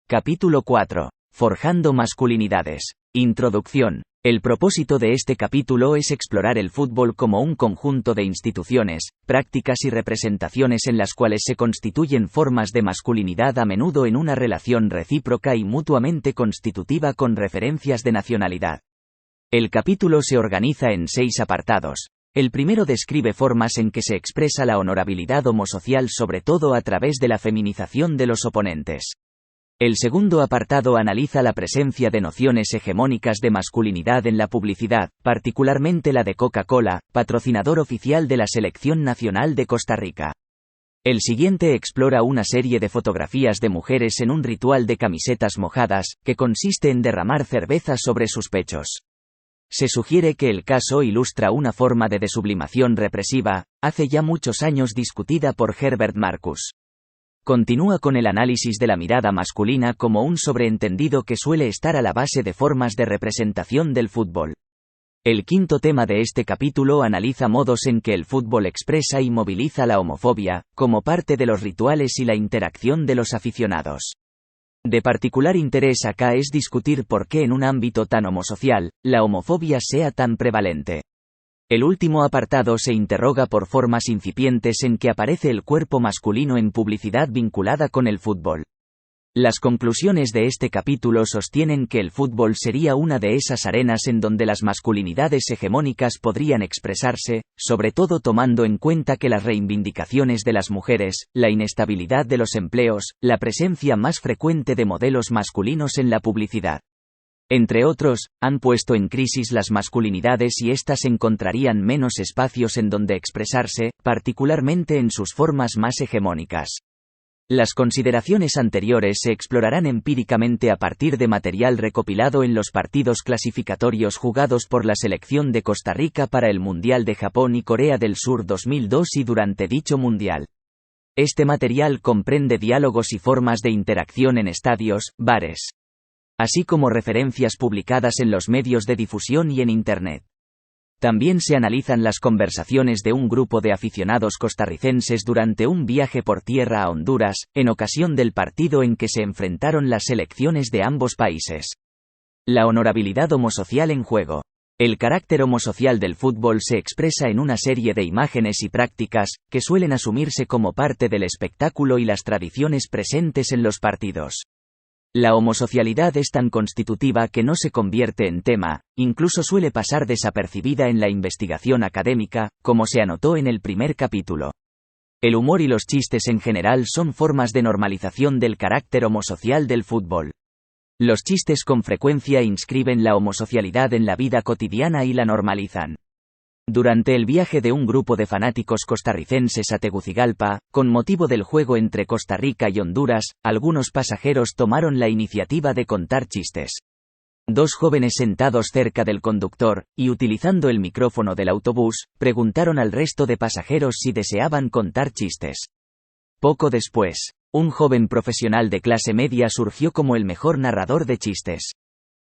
Capítulo 4. Forjando masculinidades. Introducción. El propósito de este capítulo es explorar el fútbol como un conjunto de instituciones, prácticas y representaciones en las cuales se constituyen formas de masculinidad a menudo en una relación recíproca y mutuamente constitutiva con referencias de nacionalidad. El capítulo se organiza en 6 apartados. El primero describe formas en que se expresa la honorabilidad homosocial, sobre todo a través de la feminización de los oponentes. El segundo apartado analiza la presencia de nociones hegemónicas de masculinidad en la publicidad, particularmente la de Coca-Cola, patrocinador oficial de la Selección Nacional de Costa Rica. El siguiente explora una serie de fotografías de mujeres en un ritual de camisetas mojadas, que consiste en derramar cerveza sobre sus pechos. Se sugiere que el caso ilustra una forma de desublimación represiva, hace ya muchos años discutida por Herbert Marcus. Continúa con el análisis de la mirada masculina como un sobreentendido que suele estar a la base de formas de representación del fútbol. El quinto tema de este capítulo analiza modos en que el fútbol expresa y moviliza la homofobia, como parte de los rituales y la interacción de los aficionados. De particular interés acá es discutir por qué en un ámbito tan homosocial, la homofobia sea tan prevalente. El último apartado se interroga por formas incipientes en que aparece el cuerpo masculino en publicidad vinculada con el fútbol. Las conclusiones de este capítulo sostienen que el fútbol sería una de esas arenas en donde las masculinidades hegemónicas podrían expresarse, sobre todo tomando en cuenta que las reivindicaciones de las mujeres, la inestabilidad de los empleos, la presencia más frecuente de modelos masculinos en la publicidad, entre otros, han puesto en crisis las masculinidades y éstas encontrarían menos espacios en donde expresarse, particularmente en sus formas más hegemónicas. Las consideraciones anteriores se explorarán empíricamente a partir de material recopilado en los partidos clasificatorios jugados por la selección de Costa Rica para el Mundial de Japón y Corea del Sur 2002 y durante dicho mundial. Este material comprende diálogos y formas de interacción en estadios, bares, así como referencias publicadas en los medios de difusión y en Internet. También se analizan las conversaciones de un grupo de aficionados costarricenses durante un viaje por tierra a Honduras, en ocasión del partido en que se enfrentaron las selecciones de ambos países. La honorabilidad homosocial en juego. El carácter homosocial del fútbol se expresa en una serie de imágenes y prácticas, que suelen asumirse como parte del espectáculo y las tradiciones presentes en los partidos. La homosocialidad es tan constitutiva que no se convierte en tema, incluso suele pasar desapercibida en la investigación académica, como se anotó en el primer capítulo. El humor y los chistes en general son formas de normalización del carácter homosocial del fútbol. Los chistes con frecuencia inscriben la homosocialidad en la vida cotidiana y la normalizan. Durante el viaje de un grupo de fanáticos costarricenses a Tegucigalpa, con motivo del juego entre Costa Rica y Honduras, algunos pasajeros tomaron la iniciativa de contar chistes. 2 jóvenes sentados cerca del conductor, y utilizando el micrófono del autobús, preguntaron al resto de pasajeros si deseaban contar chistes. Poco después, un joven profesional de clase media surgió como el mejor narrador de chistes.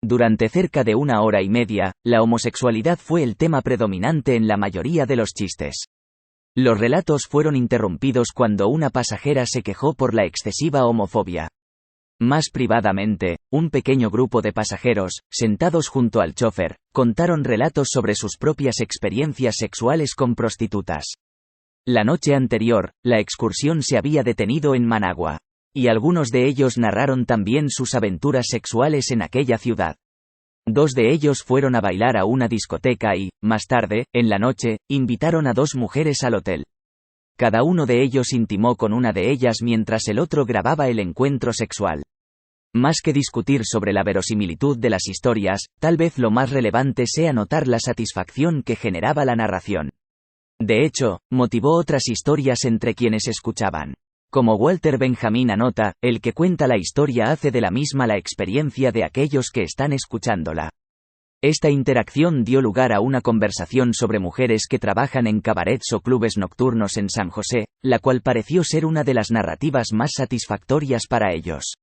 Durante cerca de 1 hora y media, la homosexualidad fue el tema predominante en la mayoría de los chistes. Los relatos fueron interrumpidos cuando una pasajera se quejó por la excesiva homofobia. Más privadamente, un pequeño grupo de pasajeros, sentados junto al chofer, contaron relatos sobre sus propias experiencias sexuales con prostitutas. La noche anterior, la excursión se había detenido en Managua. Y algunos de ellos narraron también sus aventuras sexuales en aquella ciudad. 2 de ellos fueron a bailar a una discoteca y, más tarde, en la noche, invitaron a 2 mujeres al hotel. Cada uno de ellos intimó con una de ellas mientras el otro grababa el encuentro sexual. Más que discutir sobre la verosimilitud de las historias, tal vez lo más relevante sea notar la satisfacción que generaba la narración. De hecho, motivó otras historias entre quienes escuchaban. Como Walter Benjamin anota, el que cuenta la historia hace de la misma la experiencia de aquellos que están escuchándola. Esta interacción dio lugar a una conversación sobre mujeres que trabajan en cabarets o clubes nocturnos en San José, la cual pareció ser una de las narrativas más satisfactorias para ellos.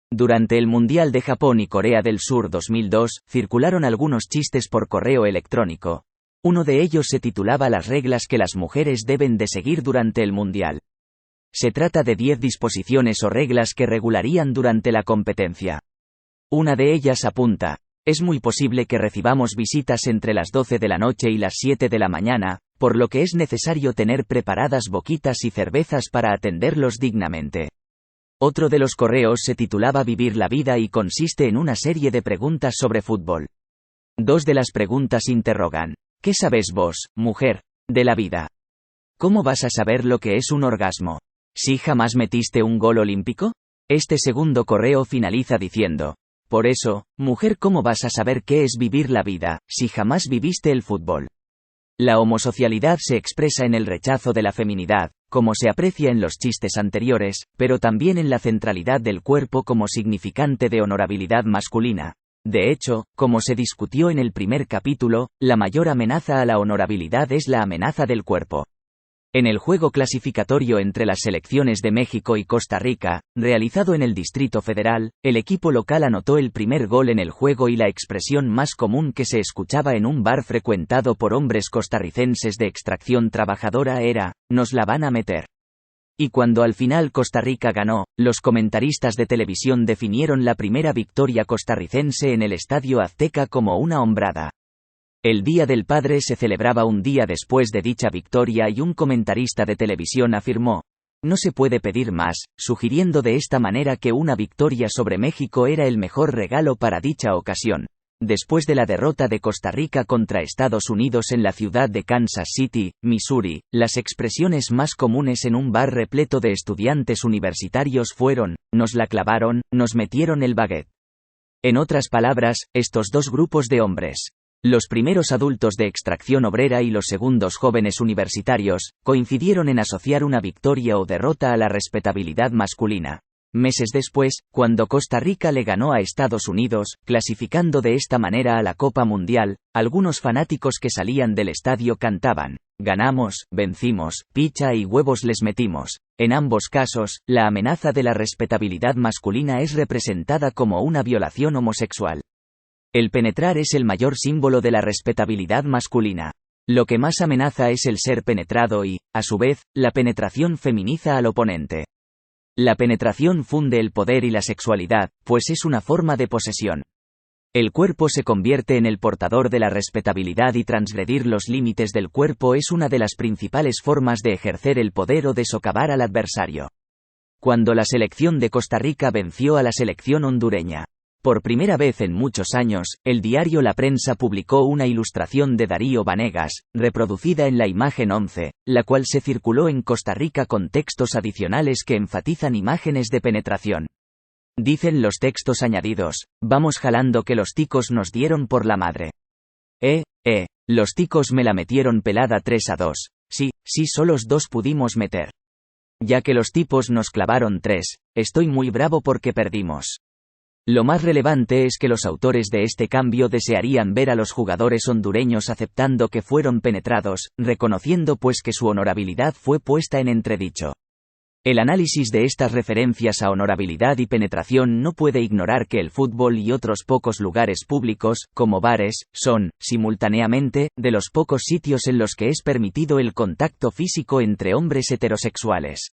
Durante el Mundial de Japón y Corea del Sur 2002, circularon algunos chistes por correo electrónico. Uno de ellos se titulaba Las reglas que las mujeres deben de seguir durante el Mundial. Se trata de 10 disposiciones o reglas que regularían durante la competencia. Una de ellas apunta: es muy posible que recibamos visitas entre las 12 de la noche y las 7 de la mañana, por lo que es necesario tener preparadas boquitas y cervezas para atenderlos dignamente. Otro de los correos se titulaba Vivir la vida y consiste en una serie de preguntas sobre fútbol. Dos de las preguntas interrogan: ¿qué sabes vos, mujer, de la vida? ¿Cómo vas a saber lo que es un orgasmo? ¿Si jamás metiste un gol olímpico? Este segundo correo finaliza diciendo: por eso, mujer, ¿cómo vas a saber qué es vivir la vida, si jamás viviste el fútbol? La homosocialidad se expresa en el rechazo de la feminidad, como se aprecia en los chistes anteriores, pero también en la centralidad del cuerpo como significante de honorabilidad masculina. De hecho, como se discutió en el primer capítulo, la mayor amenaza a la honorabilidad es la amenaza del cuerpo. En el juego clasificatorio entre las selecciones de México y Costa Rica, realizado en el Distrito Federal, el equipo local anotó el primer gol en el juego y la expresión más común que se escuchaba en un bar frecuentado por hombres costarricenses de extracción trabajadora era: «nos la van a meter». Y cuando al final Costa Rica ganó, los comentaristas de televisión definieron la primera victoria costarricense en el Estadio Azteca como una hombrada. El Día del Padre se celebraba un día después de dicha victoria y un comentarista de televisión afirmó: «no se puede pedir más», sugiriendo de esta manera que una victoria sobre México era el mejor regalo para dicha ocasión. Después de la derrota de Costa Rica contra Estados Unidos en la ciudad de Kansas City, Missouri, las expresiones más comunes en un bar repleto de estudiantes universitarios fueron: «nos la clavaron», «nos metieron el baguette». En otras palabras, estos dos grupos de hombres, los primeros adultos de extracción obrera y los segundos jóvenes universitarios, coincidieron en asociar una victoria o derrota a la respetabilidad masculina. Meses después, cuando Costa Rica le ganó a Estados Unidos, clasificando de esta manera a la Copa Mundial, algunos fanáticos que salían del estadio cantaban: «ganamos, vencimos, picha y huevos les metimos». En ambos casos, la amenaza de la respetabilidad masculina es representada como una violación homosexual. El penetrar es el mayor símbolo de la respetabilidad masculina. Lo que más amenaza es el ser penetrado y, a su vez, la penetración feminiza al oponente. La penetración funde el poder y la sexualidad, pues es una forma de posesión. El cuerpo se convierte en el portador de la respetabilidad y transgredir los límites del cuerpo es una de las principales formas de ejercer el poder o de socavar al adversario. Cuando la selección de Costa Rica venció a la selección hondureña, por primera vez en muchos años, el diario La Prensa publicó una ilustración de Darío Vanegas, reproducida en la imagen 11, la cual se circuló en Costa Rica con textos adicionales que enfatizan imágenes de penetración. Dicen los textos añadidos: «vamos jalando que los ticos nos dieron por la madre. Los ticos me la metieron pelada 3-2. Sí, solos 2 pudimos meter. Ya que los tipos nos clavaron 3, estoy muy bravo porque perdimos». Lo más relevante es que los autores de este cambio desearían ver a los jugadores hondureños aceptando que fueron penetrados, reconociendo pues que su honorabilidad fue puesta en entredicho. El análisis de estas referencias a honorabilidad y penetración no puede ignorar que el fútbol y otros pocos lugares públicos, como bares, son, simultáneamente, de los pocos sitios en los que es permitido el contacto físico entre hombres heterosexuales.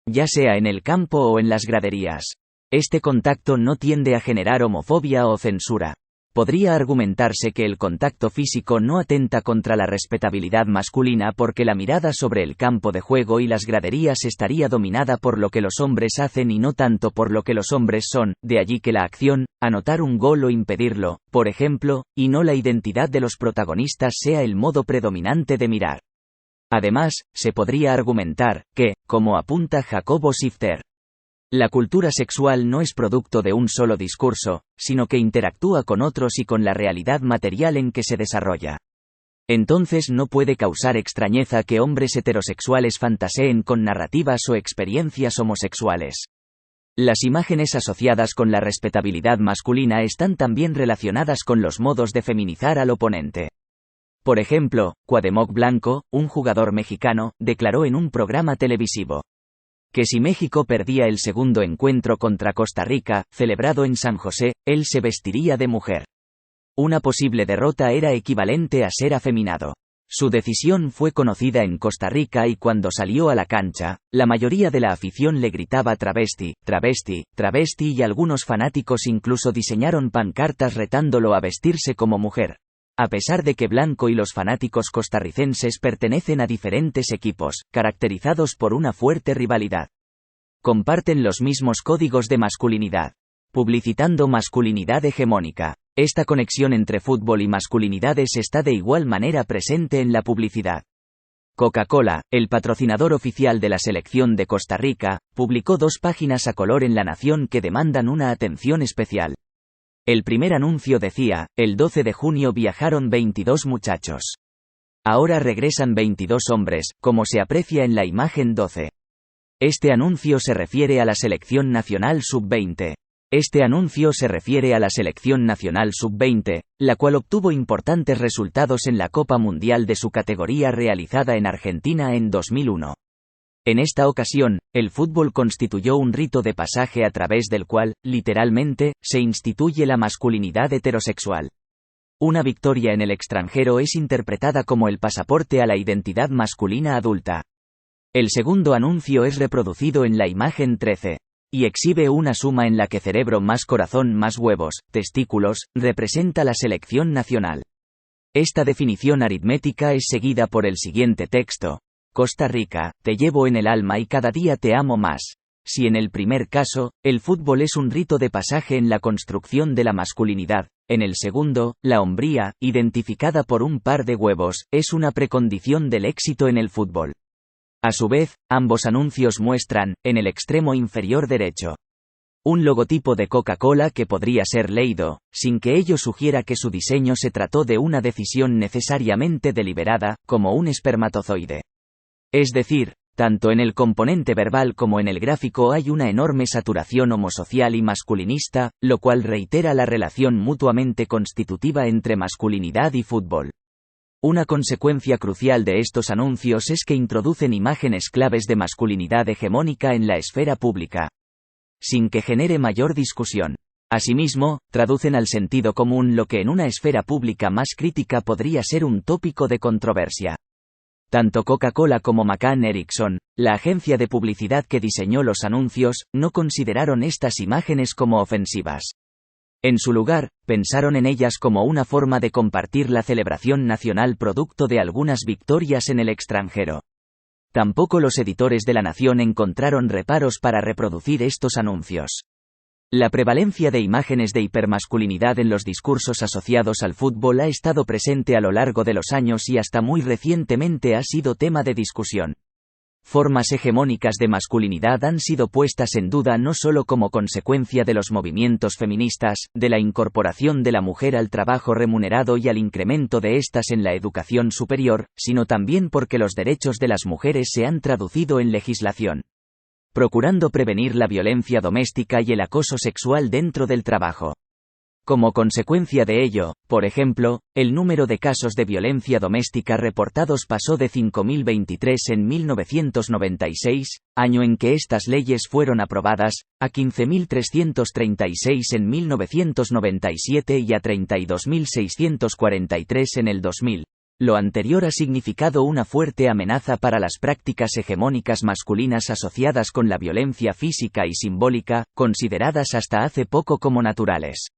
Ya sea en el campo o en las graderías. Este contacto no tiende a generar homofobia o censura. Podría argumentarse que el contacto físico no atenta contra la respetabilidad masculina porque la mirada sobre el campo de juego y las graderías estaría dominada por lo que los hombres hacen y no tanto por lo que los hombres son, de allí que la acción, anotar un gol o impedirlo, por ejemplo, y no la identidad de los protagonistas sea el modo predominante de mirar. Además, se podría argumentar que, como apunta Jacobo Sifter, la cultura sexual no es producto de un solo discurso, sino que interactúa con otros y con la realidad material en que se desarrolla. Entonces no puede causar extrañeza que hombres heterosexuales fantaseen con narrativas o experiencias homosexuales. Las imágenes asociadas con la respetabilidad masculina están también relacionadas con los modos de feminizar al oponente. Por ejemplo, Cuauhtémoc Blanco, un jugador mexicano, declaró en un programa televisivo que si México perdía el segundo encuentro contra Costa Rica, celebrado en San José, él se vestiría de mujer. Una posible derrota era equivalente a ser afeminado. Su decisión fue conocida en Costa Rica y cuando salió a la cancha, la mayoría de la afición le gritaba travesti, travesti, travesti y algunos fanáticos incluso diseñaron pancartas retándolo a vestirse como mujer. A pesar de que Blanco y los fanáticos costarricenses pertenecen a diferentes equipos, caracterizados por una fuerte rivalidad. Comparten los mismos códigos de masculinidad. Publicitando masculinidad hegemónica. Esta conexión entre fútbol y masculinidades está de igual manera presente en la publicidad. Coca-Cola, el patrocinador oficial de la selección de Costa Rica, publicó 2 páginas a color en La Nación que demandan una atención especial. El primer anuncio decía, el 12 de junio viajaron 22 muchachos. Ahora regresan 22 hombres, como se aprecia en la imagen 12. Este anuncio se refiere a la selección nacional sub-20. La cual obtuvo importantes resultados en la Copa Mundial de su categoría realizada en Argentina en 2001. En esta ocasión, el fútbol constituyó un rito de pasaje a través del cual, literalmente, se instituye la masculinidad heterosexual. Una victoria en el extranjero es interpretada como el pasaporte a la identidad masculina adulta. El segundo anuncio es reproducido en la imagen 13. Y exhibe una suma en la que cerebro más corazón más huevos, testículos, representa la selección nacional. Esta definición aritmética es seguida por el siguiente texto. Costa Rica, te llevo en el alma y cada día te amo más. Si en el primer caso, el fútbol es un rito de pasaje en la construcción de la masculinidad, en el segundo, la hombría, identificada por un par de huevos, es una precondición del éxito en el fútbol. A su vez, ambos anuncios muestran, en el extremo inferior derecho, un logotipo de Coca-Cola que podría ser leído, sin que ello sugiera que su diseño se trató de una decisión necesariamente deliberada, como un espermatozoide. Es decir, tanto en el componente verbal como en el gráfico hay una enorme saturación homosocial y masculinista, lo cual reitera la relación mutuamente constitutiva entre masculinidad y fútbol. Una consecuencia crucial de estos anuncios es que introducen imágenes claves de masculinidad hegemónica en la esfera pública, sin que genere mayor discusión. Asimismo, traducen al sentido común lo que en una esfera pública más crítica podría ser un tópico de controversia. Tanto Coca-Cola como McCann Erickson, la agencia de publicidad que diseñó los anuncios, no consideraron estas imágenes como ofensivas. En su lugar, pensaron en ellas como una forma de compartir la celebración nacional producto de algunas victorias en el extranjero. Tampoco los editores de La Nación encontraron reparos para reproducir estos anuncios. La prevalencia de imágenes de hipermasculinidad en los discursos asociados al fútbol ha estado presente a lo largo de los años y hasta muy recientemente ha sido tema de discusión. Formas hegemónicas de masculinidad han sido puestas en duda no solo como consecuencia de los movimientos feministas, de la incorporación de la mujer al trabajo remunerado y al incremento de estas en la educación superior, sino también porque los derechos de las mujeres se han traducido en legislación, procurando prevenir la violencia doméstica y el acoso sexual dentro del trabajo. Como consecuencia de ello, por ejemplo, el número de casos de violencia doméstica reportados pasó de 5.023 en 1996, año en que estas leyes fueron aprobadas, a 15.336 en 1997 y a 32.643 en el 2000. Lo anterior ha significado una fuerte amenaza para las prácticas hegemónicas masculinas asociadas con la violencia física y simbólica, consideradas hasta hace poco como naturales.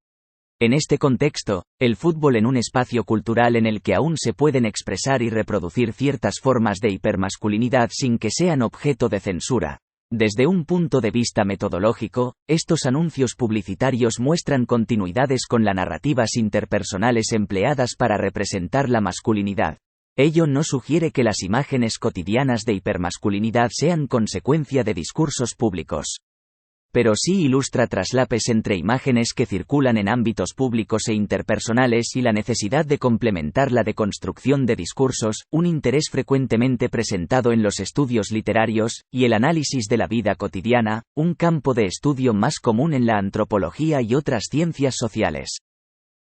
En este contexto, el fútbol en un espacio cultural en el que aún se pueden expresar y reproducir ciertas formas de hipermasculinidad sin que sean objeto de censura. Desde un punto de vista metodológico, estos anuncios publicitarios muestran continuidades con las narrativas interpersonales empleadas para representar la masculinidad. Ello no sugiere que las imágenes cotidianas de hipermasculinidad sean consecuencia de discursos públicos. Pero sí ilustra traslapes entre imágenes que circulan en ámbitos públicos e interpersonales y la necesidad de complementar la deconstrucción de discursos, un interés frecuentemente presentado en los estudios literarios, y el análisis de la vida cotidiana, un campo de estudio más común en la antropología y otras ciencias sociales.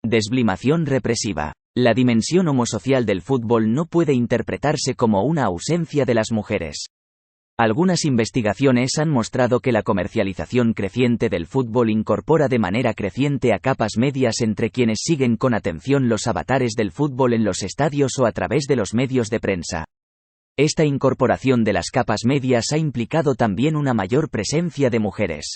Desblimación represiva. La dimensión homosocial del fútbol no puede interpretarse como una ausencia de las mujeres. Algunas investigaciones han mostrado que la comercialización creciente del fútbol incorpora de manera creciente a capas medias entre quienes siguen con atención los avatares del fútbol en los estadios o a través de los medios de prensa. Esta incorporación de las capas medias ha implicado también una mayor presencia de mujeres.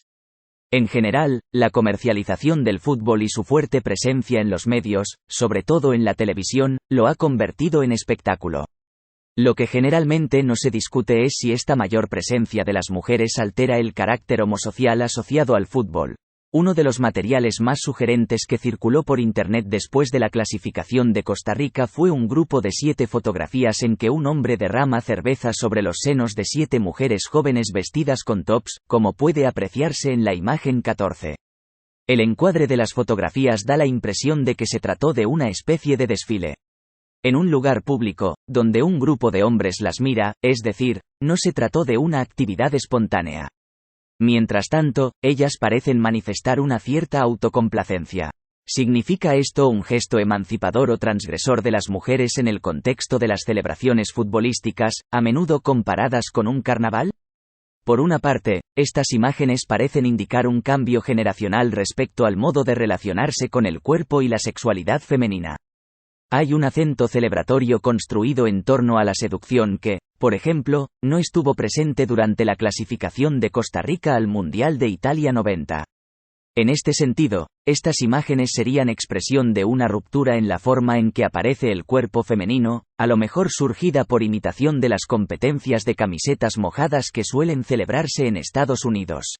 En general, la comercialización del fútbol y su fuerte presencia en los medios, sobre todo en la televisión, lo ha convertido en espectáculo. Lo que generalmente no se discute es si esta mayor presencia de las mujeres altera el carácter homosocial asociado al fútbol. Uno de los materiales más sugerentes que circuló por Internet después de la clasificación de Costa Rica fue un grupo de 7 fotografías en que un hombre derrama cerveza sobre los senos de 7 mujeres jóvenes vestidas con tops, como puede apreciarse en la imagen 14. El encuadre de las fotografías da la impresión de que se trató de una especie de desfile. En un lugar público, donde un grupo de hombres las mira, es decir, no se trató de una actividad espontánea. Mientras tanto, ellas parecen manifestar una cierta autocomplacencia. ¿Significa esto un gesto emancipador o transgresor de las mujeres en el contexto de las celebraciones futbolísticas, a menudo comparadas con un carnaval? Por una parte, estas imágenes parecen indicar un cambio generacional respecto al modo de relacionarse con el cuerpo y la sexualidad femenina. Hay un acento celebratorio construido en torno a la seducción que, por ejemplo, no estuvo presente durante la clasificación de Costa Rica al Mundial de Italia 90. En este sentido, estas imágenes serían expresión de una ruptura en la forma en que aparece el cuerpo femenino, a lo mejor surgida por imitación de las competencias de camisetas mojadas que suelen celebrarse en Estados Unidos.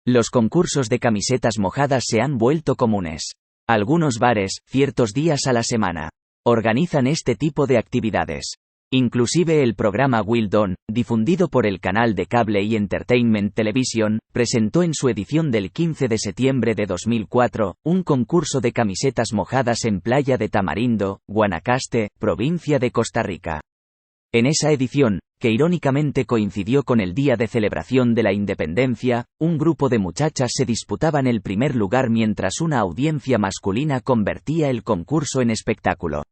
Los concursos de camisetas mojadas se han vuelto comunes. Algunos bares, ciertos días a la semana, organizan este tipo de actividades. Inclusive el programa Wild On, difundido por el canal de cable y Entertainment Television, presentó en su edición del 15 de septiembre de 2004, un concurso de camisetas mojadas en Playa de Tamarindo, Guanacaste, provincia de Costa Rica. En esa edición, que irónicamente coincidió con el día de celebración de la independencia, un grupo de muchachas se disputaban el primer lugar mientras una audiencia masculina convertía el concurso en espectáculo.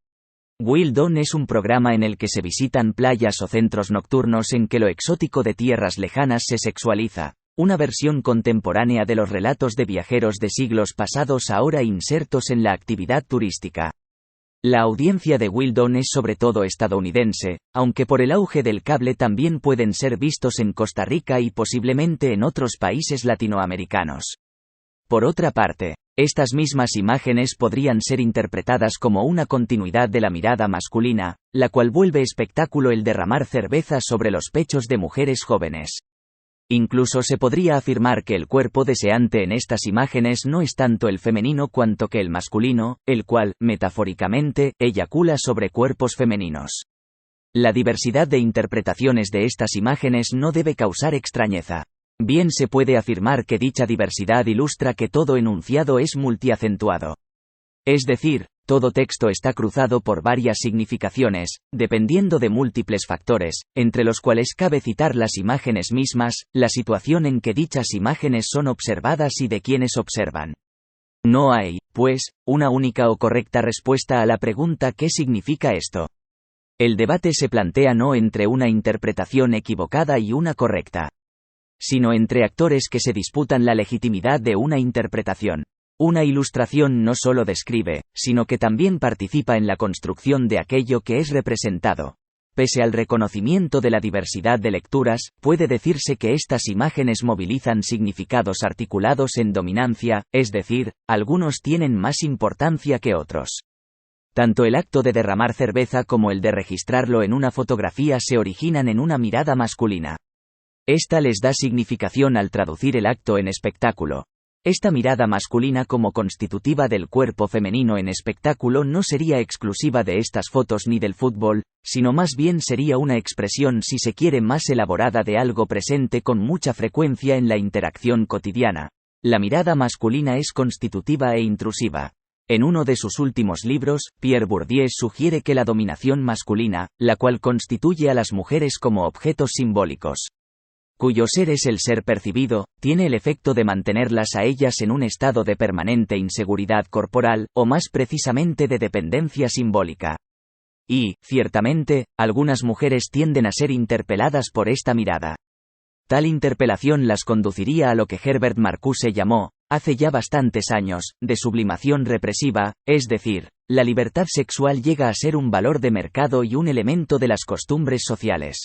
Wild On es un programa en el que se visitan playas o centros nocturnos en que lo exótico de tierras lejanas se sexualiza, una versión contemporánea de los relatos de viajeros de siglos pasados ahora insertos en la actividad turística. La audiencia de Wild On es sobre todo estadounidense, aunque por el auge del cable también pueden ser vistos en Costa Rica y posiblemente en otros países latinoamericanos. Por otra parte, estas mismas imágenes podrían ser interpretadas como una continuidad de la mirada masculina, la cual vuelve espectáculo el derramar cerveza sobre los pechos de mujeres jóvenes. Incluso se podría afirmar que el cuerpo deseante en estas imágenes no es tanto el femenino cuanto que el masculino, el cual, metafóricamente, eyacula sobre cuerpos femeninos. La diversidad de interpretaciones de estas imágenes no debe causar extrañeza. Bien se puede afirmar que dicha diversidad ilustra que todo enunciado es multiacentuado. Es decir, todo texto está cruzado por varias significaciones, dependiendo de múltiples factores, entre los cuales cabe citar las imágenes mismas, la situación en que dichas imágenes son observadas y de quienes observan. No hay, pues, una única o correcta respuesta a la pregunta ¿qué significa esto? El debate se plantea no entre una interpretación equivocada y una correcta, sino entre actores que se disputan la legitimidad de una interpretación. Una ilustración no solo describe, sino que también participa en la construcción de aquello que es representado. Pese al reconocimiento de la diversidad de lecturas, puede decirse que estas imágenes movilizan significados articulados en dominancia, es decir, algunos tienen más importancia que otros. Tanto el acto de derramar cerveza como el de registrarlo en una fotografía se originan en una mirada masculina. Esta les da significación al traducir el acto en espectáculo. Esta mirada masculina como constitutiva del cuerpo femenino en espectáculo no sería exclusiva de estas fotos ni del fútbol, sino más bien sería una expresión si se quiere más elaborada de algo presente con mucha frecuencia en la interacción cotidiana. La mirada masculina es constitutiva e intrusiva. En uno de sus últimos libros, Pierre Bourdieu sugiere que la dominación masculina, la cual constituye a las mujeres como objetos simbólicos, cuyo ser es el ser percibido, tiene el efecto de mantenerlas a ellas en un estado de permanente inseguridad corporal, o más precisamente de dependencia simbólica. Y, ciertamente, algunas mujeres tienden a ser interpeladas por esta mirada. Tal interpelación las conduciría a lo que Herbert Marcuse llamó, hace ya bastantes años, de sublimación represiva, es decir, la libertad sexual llega a ser un valor de mercado y un elemento de las costumbres sociales.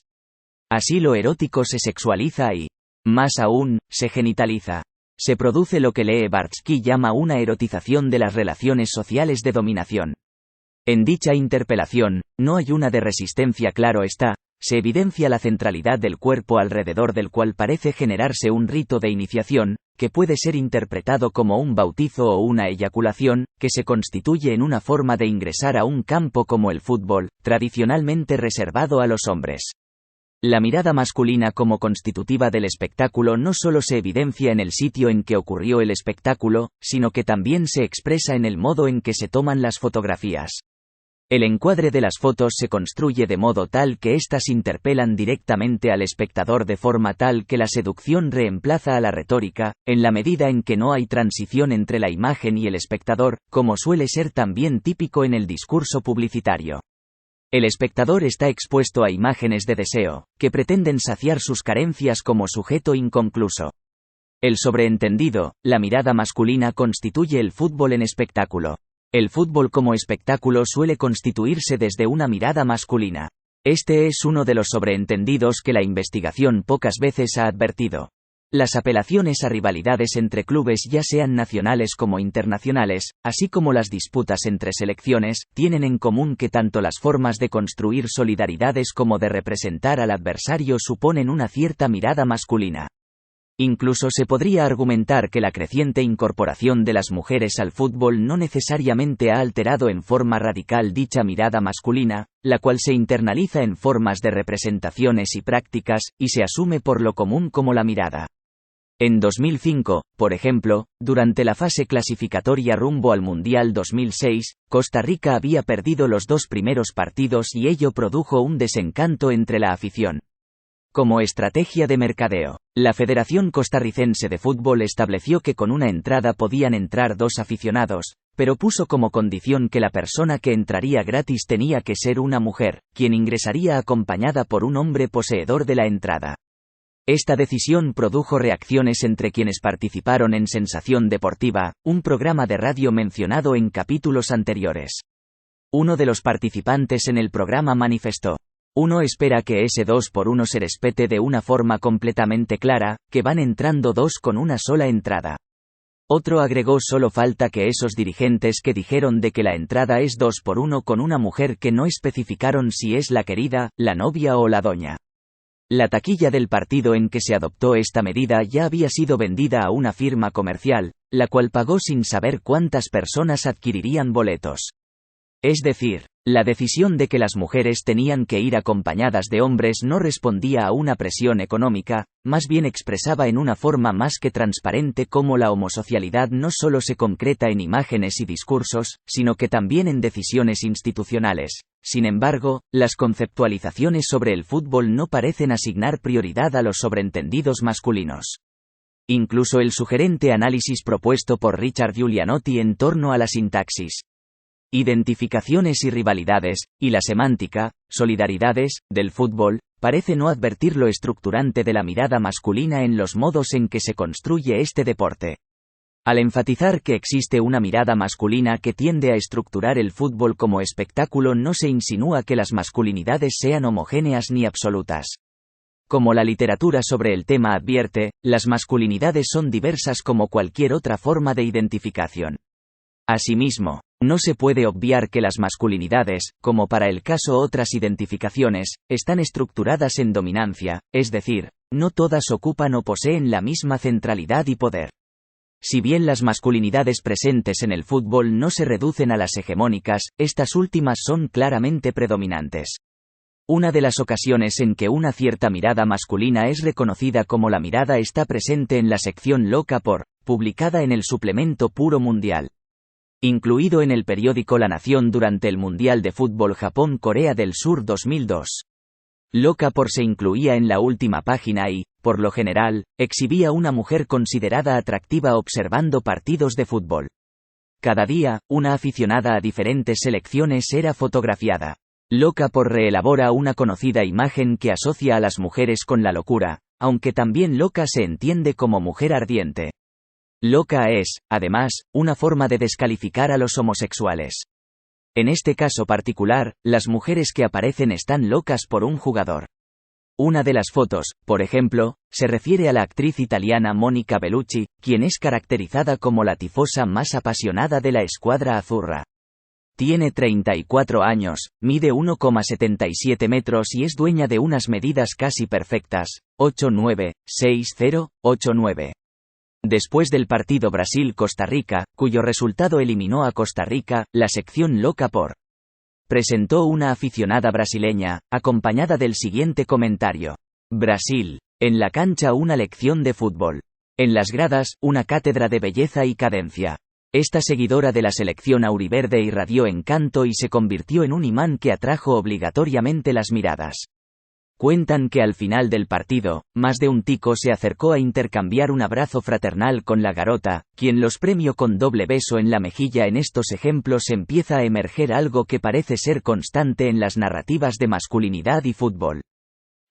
Así lo erótico se sexualiza y, más aún, se genitaliza. Se produce lo que Lee Bardsky llama una erotización de las relaciones sociales de dominación. En dicha interpelación, no hay una de resistencia, claro está, se evidencia la centralidad del cuerpo alrededor del cual parece generarse un rito de iniciación, que puede ser interpretado como un bautizo o una eyaculación, que se constituye en una forma de ingresar a un campo como el fútbol, tradicionalmente reservado a los hombres. La mirada masculina como constitutiva del espectáculo no solo se evidencia en el sitio en que ocurrió el espectáculo, sino que también se expresa en el modo en que se toman las fotografías. El encuadre de las fotos se construye de modo tal que éstas interpelan directamente al espectador de forma tal que la seducción reemplaza a la retórica, en la medida en que no hay transición entre la imagen y el espectador, como suele ser también típico en el discurso publicitario. El espectador está expuesto a imágenes de deseo, que pretenden saciar sus carencias como sujeto inconcluso. El sobreentendido, la mirada masculina constituye el fútbol en espectáculo. El fútbol como espectáculo suele constituirse desde una mirada masculina. Este es uno de los sobreentendidos que la investigación pocas veces ha advertido. Las apelaciones a rivalidades entre clubes, ya sean nacionales como internacionales, así como las disputas entre selecciones, tienen en común que tanto las formas de construir solidaridades como de representar al adversario suponen una cierta mirada masculina. Incluso se podría argumentar que la creciente incorporación de las mujeres al fútbol no necesariamente ha alterado en forma radical dicha mirada masculina, la cual se internaliza en formas de representaciones y prácticas, y se asume por lo común como la mirada. En 2005, por ejemplo, durante la fase clasificatoria rumbo al Mundial 2006, Costa Rica había perdido los 2 primeros partidos y ello produjo un desencanto entre la afición. Como estrategia de mercadeo, la Federación Costarricense de Fútbol estableció que con una entrada podían entrar 2 aficionados, pero puso como condición que la persona que entraría gratis tenía que ser una mujer, quien ingresaría acompañada por un hombre poseedor de la entrada. Esta decisión produjo reacciones entre quienes participaron en Sensación Deportiva, un programa de radio mencionado en capítulos anteriores. Uno de los participantes en el programa manifestó: "Uno espera que ese 2x1 se respete de una forma completamente clara, que van entrando 2 con una sola entrada". Otro agregó: "Solo falta que esos dirigentes que dijeron de que la entrada es 2x1 con una mujer que no especificaron si es la querida, la novia o la doña". La taquilla del partido en que se adoptó esta medida ya había sido vendida a una firma comercial, la cual pagó sin saber cuántas personas adquirirían boletos. Es decir, la decisión de que las mujeres tenían que ir acompañadas de hombres no respondía a una presión económica, más bien expresaba en una forma más que transparente cómo la homosocialidad no solo se concreta en imágenes y discursos, sino que también en decisiones institucionales. Sin embargo, las conceptualizaciones sobre el fútbol no parecen asignar prioridad a los sobreentendidos masculinos. Incluso el sugerente análisis propuesto por Richard Giulianotti en torno a la sintaxis, identificaciones y rivalidades, y la semántica, solidaridades, del fútbol, parece no advertir lo estructurante de la mirada masculina en los modos en que se construye este deporte. Al enfatizar que existe una mirada masculina que tiende a estructurar el fútbol como espectáculo, no se insinúa que las masculinidades sean homogéneas ni absolutas. Como la literatura sobre el tema advierte, las masculinidades son diversas como cualquier otra forma de identificación. Asimismo, no se puede obviar que las masculinidades, como para el caso otras identificaciones, están estructuradas en dominancia, es decir, no todas ocupan o poseen la misma centralidad y poder. Si bien las masculinidades presentes en el fútbol no se reducen a las hegemónicas, estas últimas son claramente predominantes. Una de las ocasiones en que una cierta mirada masculina es reconocida como la mirada está presente en la sección Loca por, publicada en el suplemento Puro Mundial, incluido en el periódico La Nación durante el Mundial de Fútbol Japón-Corea del Sur 2002. Loca por se incluía en la última página y, por lo general, exhibía una mujer considerada atractiva observando partidos de fútbol. Cada día, una aficionada a diferentes selecciones era fotografiada. Loca por reelabora una conocida imagen que asocia a las mujeres con la locura, aunque también loca se entiende como mujer ardiente. Loca es, además, una forma de descalificar a los homosexuales. En este caso particular, las mujeres que aparecen están locas por un jugador. Una de las fotos, por ejemplo, se refiere a la actriz italiana Monica Bellucci, quien es caracterizada como la tifosa más apasionada de la escuadra azzurra. Tiene 34 años, mide 1,77 metros y es dueña de unas medidas casi perfectas, 8'9", 6'0", 8'9". Después del partido Brasil-Costa Rica, cuyo resultado eliminó a Costa Rica, la sección loca por presentó una aficionada brasileña, acompañada del siguiente comentario: Brasil. En la cancha una lección de fútbol. En las gradas, una cátedra de belleza y cadencia. Esta seguidora de la selección auriverde irradió encanto y se convirtió en un imán que atrajo obligatoriamente las miradas. Cuentan que al final del partido, más de un tico se acercó a intercambiar un abrazo fraternal con la garota, quien los premió con doble beso en la mejilla. En estos ejemplos empieza a emerger algo que parece ser constante en las narrativas de masculinidad y fútbol.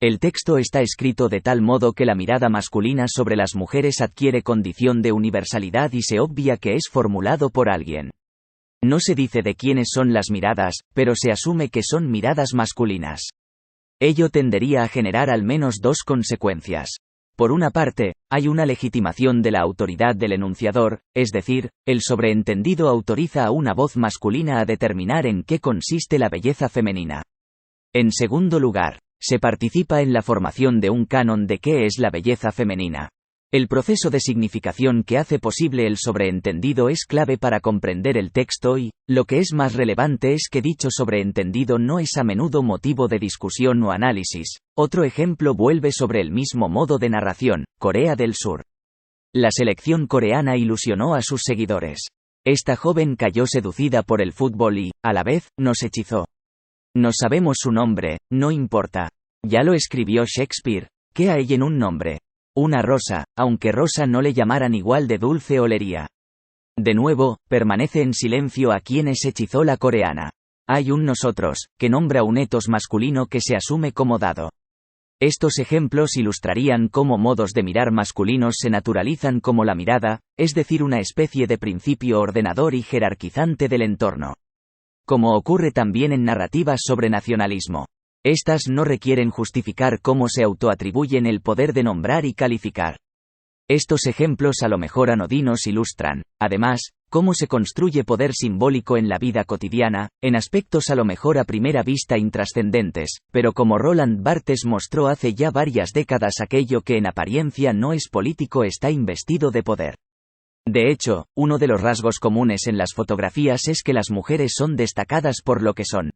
El texto está escrito de tal modo que la mirada masculina sobre las mujeres adquiere condición de universalidad y se obvia que es formulado por alguien. No se dice de quiénes son las miradas, pero se asume que son miradas masculinas. Ello tendería a generar al menos dos consecuencias. Por una parte, hay una legitimación de la autoridad del enunciador, es decir, el sobreentendido autoriza a una voz masculina a determinar en qué consiste la belleza femenina. En segundo lugar, se participa en la formación de un canon de qué es la belleza femenina. El proceso de significación que hace posible el sobreentendido es clave para comprender el texto y, lo que es más relevante es que dicho sobreentendido no es a menudo motivo de discusión o análisis. Otro ejemplo vuelve sobre el mismo modo de narración: Corea del Sur. La selección coreana ilusionó a sus seguidores. Esta joven cayó seducida por el fútbol y, a la vez, nos hechizó. No sabemos su nombre, no importa. Ya lo escribió Shakespeare. ¿Qué hay en un nombre? Una rosa, aunque rosa no le llamaran igual de dulce olería. De nuevo, permanece en silencio a quienes hechizó la coreana. Hay un nosotros, que nombra un etos masculino que se asume como dado. Estos ejemplos ilustrarían cómo modos de mirar masculinos se naturalizan como la mirada, es decir, una especie de principio ordenador y jerarquizante del entorno. Como ocurre también en narrativas sobre nacionalismo. Estas no requieren justificar cómo se autoatribuyen el poder de nombrar y calificar. Estos ejemplos a lo mejor anodinos ilustran, además, cómo se construye poder simbólico en la vida cotidiana, en aspectos a lo mejor a primera vista intrascendentes, pero como Roland Barthes mostró hace ya varias décadas, aquello que en apariencia no es político está investido de poder. De hecho, uno de los rasgos comunes en las fotografías es que las mujeres son destacadas por lo que son.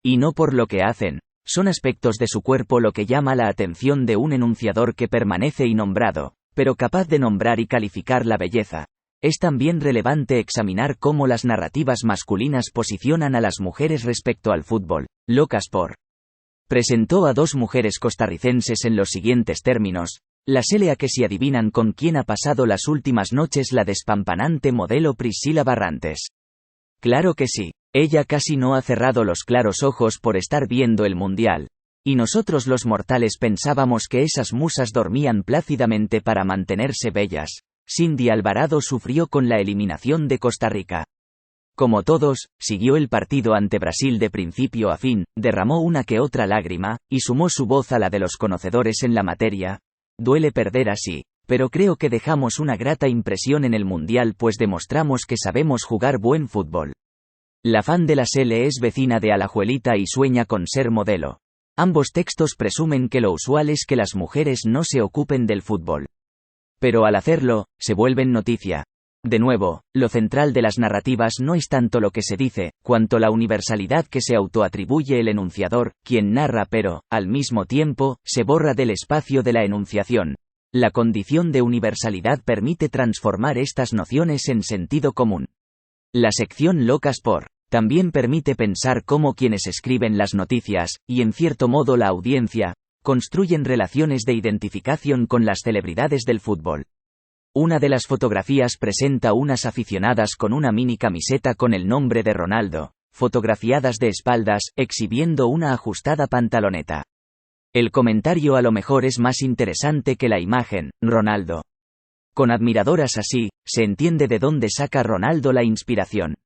Y no por lo que hacen. Son aspectos de su cuerpo lo que llama la atención de un enunciador que permanece innombrado, pero capaz de nombrar y calificar la belleza. Es también relevante examinar cómo las narrativas masculinas posicionan a las mujeres respecto al fútbol. Locas por. Presentó a dos mujeres costarricenses en los siguientes términos: las a que si adivinan con quién ha pasado las últimas noches la despampanante modelo Priscila Barrantes. Claro que sí. Ella casi no ha cerrado los claros ojos por estar viendo el mundial. Y nosotros los mortales pensábamos que esas musas dormían plácidamente para mantenerse bellas. Cindy Alvarado sufrió con la eliminación de Costa Rica. Como todos, siguió el partido ante Brasil de principio a fin, derramó una que otra lágrima, y sumó su voz a la de los conocedores en la materia. Duele perder así, pero creo que dejamos una grata impresión en el mundial, pues demostramos que sabemos jugar buen fútbol. La fan de la Sele es vecina de Alajuelita y sueña con ser modelo. Ambos textos presumen que lo usual es que las mujeres no se ocupen del fútbol. Pero al hacerlo, se vuelven noticia. De nuevo, lo central de las narrativas no es tanto lo que se dice, cuanto la universalidad que se autoatribuye el enunciador, quien narra pero, al mismo tiempo, se borra del espacio de la enunciación. La condición de universalidad permite transformar estas nociones en sentido común. La sección Locas por. También permite pensar cómo quienes escriben las noticias, y en cierto modo la audiencia, construyen relaciones de identificación con las celebridades del fútbol. Una de las fotografías presenta unas aficionadas con una mini camiseta con el nombre de Ronaldo, fotografiadas de espaldas, exhibiendo una ajustada pantaloneta. El comentario a lo mejor es más interesante que la imagen, Ronaldo. Con admiradoras así, se entiende de dónde saca Ronaldo la inspiración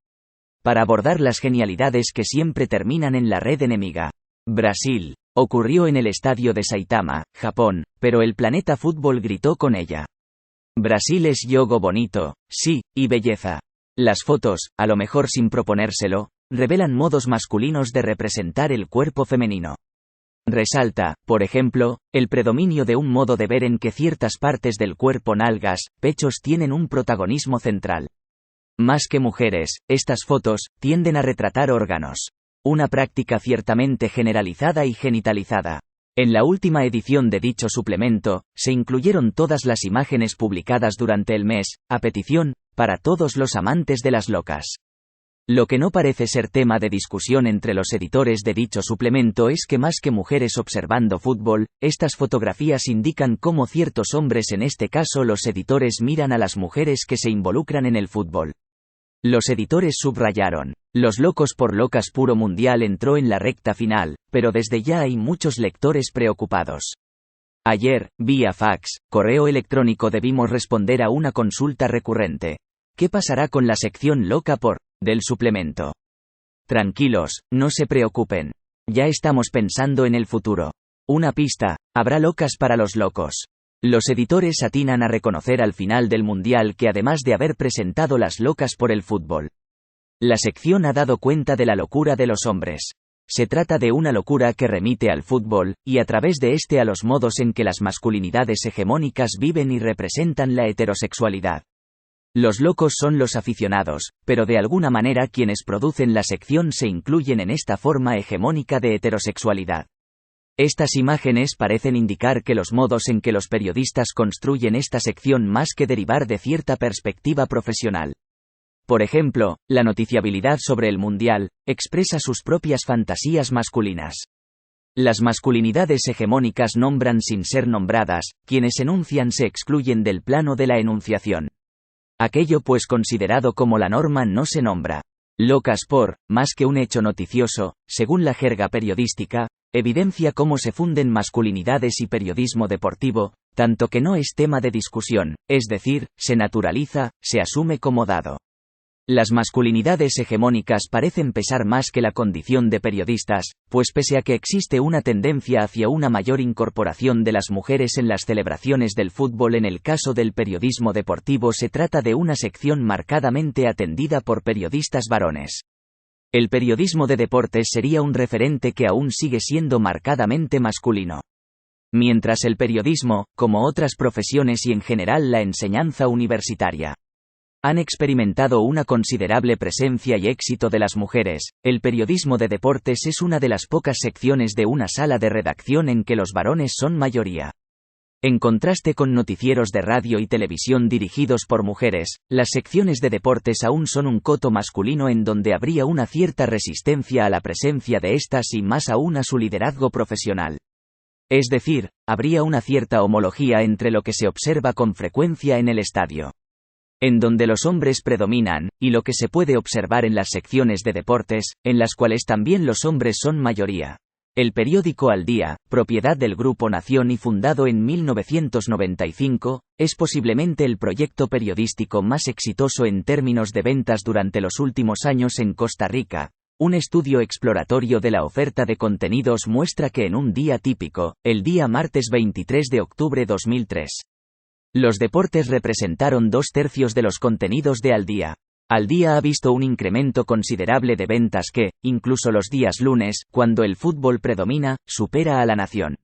para abordar las genialidades que siempre terminan en la red enemiga. Brasil. Ocurrió en el estadio de Saitama, Japón, pero el planeta fútbol gritó con ella. Brasil es yogo bonito, sí, y belleza. Las fotos, a lo mejor sin proponérselo, revelan modos masculinos de representar el cuerpo femenino. Resalta, por ejemplo, el predominio de un modo de ver en que ciertas partes del cuerpo, nalgas, pechos, tienen un protagonismo central. Más que mujeres, estas fotos tienden a retratar órganos. Una práctica ciertamente generalizada y genitalizada. En la última edición de dicho suplemento, se incluyeron todas las imágenes publicadas durante el mes, a petición, para todos los amantes de las locas. Lo que no parece ser tema de discusión entre los editores de dicho suplemento es que más que mujeres observando fútbol, estas fotografías indican cómo ciertos hombres, en este caso los editores, miran a las mujeres que se involucran en el fútbol. Los editores subrayaron: Los locos por locas puro mundial entró en la recta final, pero desde ya hay muchos lectores preocupados. Ayer, vía fax, correo electrónico, debimos responder a una consulta recurrente. ¿Qué pasará con la sección loca por del suplemento? Tranquilos, no se preocupen. Ya estamos pensando en el futuro. Una pista: habrá locas para los locos. Los editores atinan a reconocer al final del mundial que, además de haber presentado las locas por el fútbol, la sección ha dado cuenta de la locura de los hombres. Se trata de una locura que remite al fútbol, y a través de este a los modos en que las masculinidades hegemónicas viven y representan la heterosexualidad. Los locos son los aficionados, pero de alguna manera quienes producen la sección se incluyen en esta forma hegemónica de heterosexualidad. Estas imágenes parecen indicar que los modos en que los periodistas construyen esta sección más que derivar de cierta perspectiva profesional. Por ejemplo, la noticiabilidad sobre el mundial expresa sus propias fantasías masculinas. Las masculinidades hegemónicas nombran sin ser nombradas, quienes enuncian se excluyen del plano de la enunciación. Aquello pues considerado como la norma no se nombra. Locas por, más que un hecho noticioso, según la jerga periodística, evidencia cómo se funden masculinidades y periodismo deportivo, tanto que no es tema de discusión, es decir, se naturaliza, se asume como dado. Las masculinidades hegemónicas parecen pesar más que la condición de periodistas, pues pese a que existe una tendencia hacia una mayor incorporación de las mujeres en las celebraciones del fútbol, en el caso del periodismo deportivo se trata de una sección marcadamente atendida por periodistas varones. El periodismo de deportes sería un referente que aún sigue siendo marcadamente masculino. Mientras el periodismo, como otras profesiones y en general la enseñanza universitaria, han experimentado una considerable presencia y éxito de las mujeres, el periodismo de deportes es una de las pocas secciones de una sala de redacción en que los varones son mayoría. En contraste con noticieros de radio y televisión dirigidos por mujeres, las secciones de deportes aún son un coto masculino en donde habría una cierta resistencia a la presencia de estas y más aún a su liderazgo profesional. Es decir, habría una cierta homología entre lo que se observa con frecuencia en el estadio, en donde los hombres predominan, y lo que se puede observar en las secciones de deportes, en las cuales también los hombres son mayoría. El periódico Al Día, propiedad del Grupo Nación y fundado en 1995, es posiblemente el proyecto periodístico más exitoso en términos de ventas durante los últimos años en Costa Rica. Un estudio exploratorio de la oferta de contenidos muestra que en un día típico, el día martes 23 de octubre 2003, los deportes representaron 2/3 de los contenidos de Al Día. Al Día ha visto un incremento considerable de ventas que, incluso los días lunes, cuando el fútbol predomina, supera a La Nación.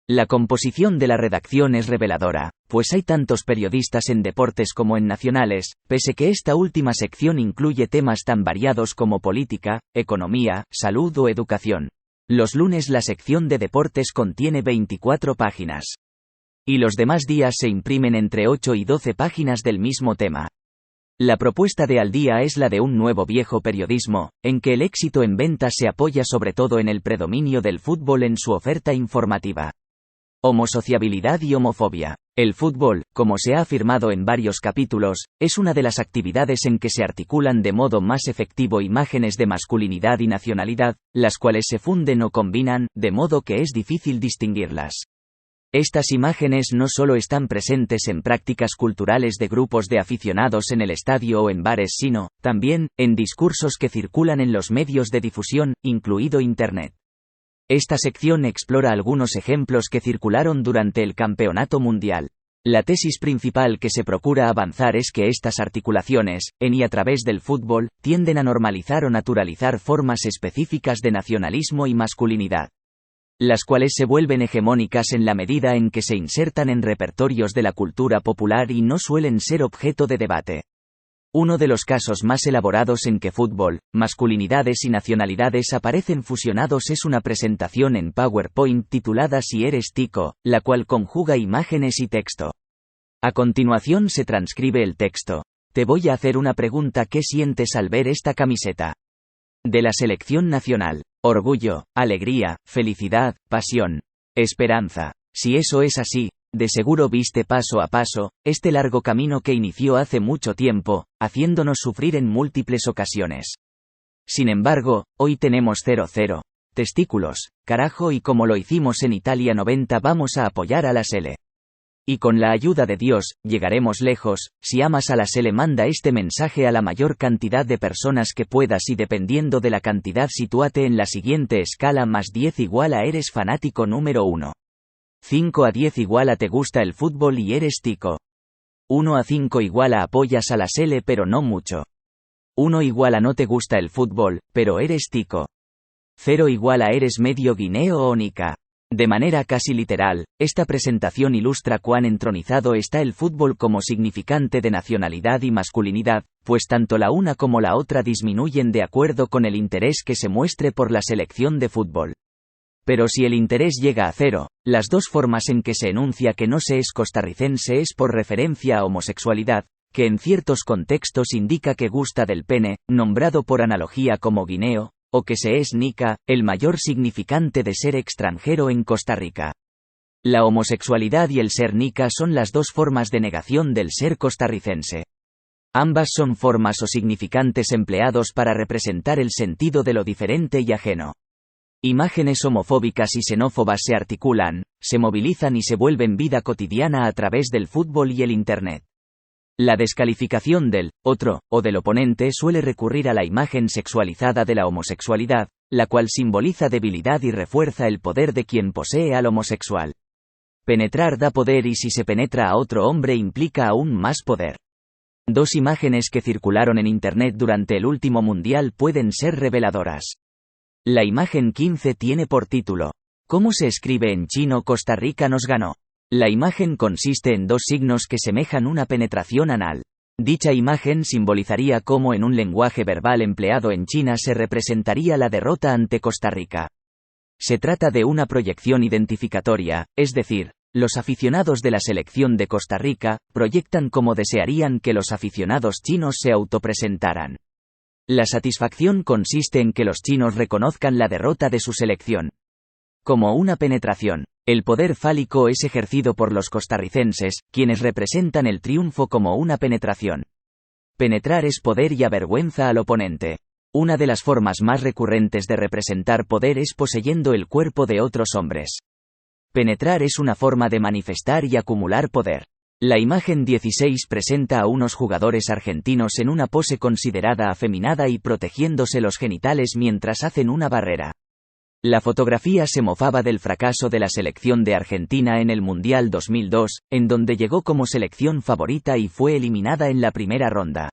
La composición de la redacción es reveladora, pues hay tantos periodistas en deportes como en nacionales, pese que esta última sección incluye temas tan variados como política, economía, salud o educación. Los lunes la sección de deportes contiene 24 páginas. Y los demás días se imprimen entre 8 y 12 páginas del mismo tema. La propuesta de Al Día es la de un nuevo viejo periodismo, en que el éxito en ventas se apoya sobre todo en el predominio del fútbol en su oferta informativa. Homosociabilidad y homofobia. El fútbol, como se ha afirmado en varios capítulos, es una de las actividades en que se articulan de modo más efectivo imágenes de masculinidad y nacionalidad, las cuales se funden o combinan, de modo que es difícil distinguirlas. Estas imágenes no solo están presentes en prácticas culturales de grupos de aficionados en el estadio o en bares, sino, también, en discursos que circulan en los medios de difusión, incluido Internet. Esta sección explora algunos ejemplos que circularon durante el Campeonato Mundial. La tesis principal que se procura avanzar es que estas articulaciones, en y a través del fútbol, tienden a normalizar o naturalizar formas específicas de nacionalismo y masculinidad, las cuales se vuelven hegemónicas en la medida en que se insertan en repertorios de la cultura popular y no suelen ser objeto de debate. Uno de los casos más elaborados en que fútbol, masculinidades y nacionalidades aparecen fusionados es una presentación en PowerPoint titulada Si eres tico, la cual conjuga imágenes y texto. A continuación se transcribe el texto. Te voy a hacer una pregunta: ¿qué sientes al ver esta camiseta? De la selección nacional. Orgullo, alegría, felicidad, pasión, esperanza. Si eso es así, de seguro viste paso a paso este largo camino que inició hace mucho tiempo, haciéndonos sufrir en múltiples ocasiones. Sin embargo, hoy tenemos 0-0. Testículos, carajo, y como lo hicimos en Italia 90 vamos a apoyar a la Sele. Y con la ayuda de Dios, llegaremos lejos. Si amas a la Sele, manda este mensaje a la mayor cantidad de personas que puedas y dependiendo de la cantidad sitúate en la siguiente escala: +10 igual a eres fanático número 1. 5 a 10 igual a te gusta el fútbol y eres tico. 1 a 5 igual a apoyas a la Sele pero no mucho. 1 igual a no te gusta el fútbol, pero eres tico. 0 igual a eres medio guineo o nica. De manera casi literal, esta presentación ilustra cuán entronizado está el fútbol como significante de nacionalidad y masculinidad, pues tanto la una como la otra disminuyen de acuerdo con el interés que se muestre por la selección de fútbol. Pero si el interés llega a 0, las dos formas en que se enuncia que no se es costarricense es por referencia a homosexualidad, que en ciertos contextos indica que gusta del pene, nombrado por analogía como guineo, o que se es nica, el mayor significante de ser extranjero en Costa Rica. La homosexualidad y el ser nica son las dos formas de negación del ser costarricense. Ambas son formas o significantes empleados para representar el sentido de lo diferente y ajeno. Imágenes homofóbicas y xenófobas se articulan, se movilizan y se vuelven vida cotidiana a través del fútbol y el Internet. La descalificación del otro, o del oponente, suele recurrir a la imagen sexualizada de la homosexualidad, la cual simboliza debilidad y refuerza el poder de quien posee al homosexual. Penetrar da poder y si se penetra a otro hombre implica aún más poder. Dos imágenes que circularon en Internet durante el último mundial pueden ser reveladoras. La imagen 15 tiene por título: ¿Cómo se escribe en chino Costa Rica nos ganó? La imagen consiste en dos signos que semejan una penetración anal. Dicha imagen simbolizaría cómo en un lenguaje verbal empleado en China se representaría la derrota ante Costa Rica. Se trata de una proyección identificatoria, es decir, los aficionados de la selección de Costa Rica proyectan cómo desearían que los aficionados chinos se autopresentaran. La satisfacción consiste en que los chinos reconozcan la derrota de su selección. Como una penetración, el poder fálico es ejercido por los costarricenses, quienes representan el triunfo como una penetración. Penetrar es poder y avergüenza al oponente. Una de las formas más recurrentes de representar poder es poseyendo el cuerpo de otros hombres. Penetrar es una forma de manifestar y acumular poder. La imagen 16 presenta a unos jugadores argentinos en una pose considerada afeminada y protegiéndose los genitales mientras hacen una barrera. La fotografía se mofaba del fracaso de la selección de Argentina en el Mundial 2002, en donde llegó como selección favorita y fue eliminada en la primera ronda.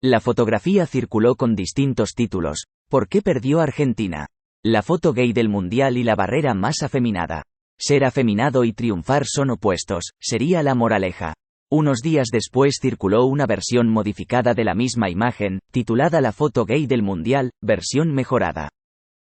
La fotografía circuló con distintos títulos: ¿Por qué perdió Argentina? La foto gay del Mundial y la barrera más afeminada. Ser afeminado y triunfar son opuestos, sería la moraleja. Unos días después circuló una versión modificada de la misma imagen, titulada La foto gay del Mundial, versión mejorada,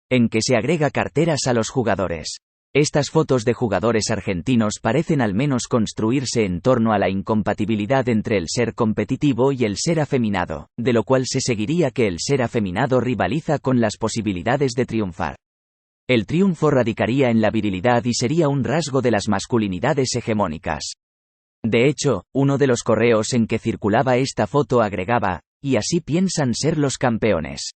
en que se agrega carteras a los jugadores. Estas fotos de jugadores argentinos parecen al menos construirse en torno a la incompatibilidad entre el ser competitivo y el ser afeminado, de lo cual se seguiría que el ser afeminado rivaliza con las posibilidades de triunfar. El triunfo radicaría en la virilidad y sería un rasgo de las masculinidades hegemónicas. De hecho, uno de los correos en que circulaba esta foto agregaba, y así piensan ser los campeones.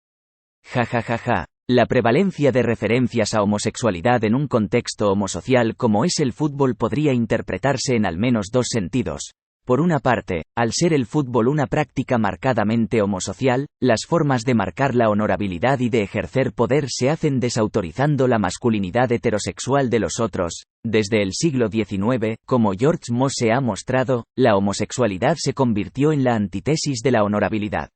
Ja ja ja ja. La prevalencia de referencias a homosexualidad en un contexto homosocial como es el fútbol podría interpretarse en al menos dos sentidos. Por una parte, al ser el fútbol una práctica marcadamente homosocial, las formas de marcar la honorabilidad y de ejercer poder se hacen desautorizando la masculinidad heterosexual de los otros. Desde el siglo XIX, como George Mosse ha mostrado, la homosexualidad se convirtió en la antítesis de la honorabilidad.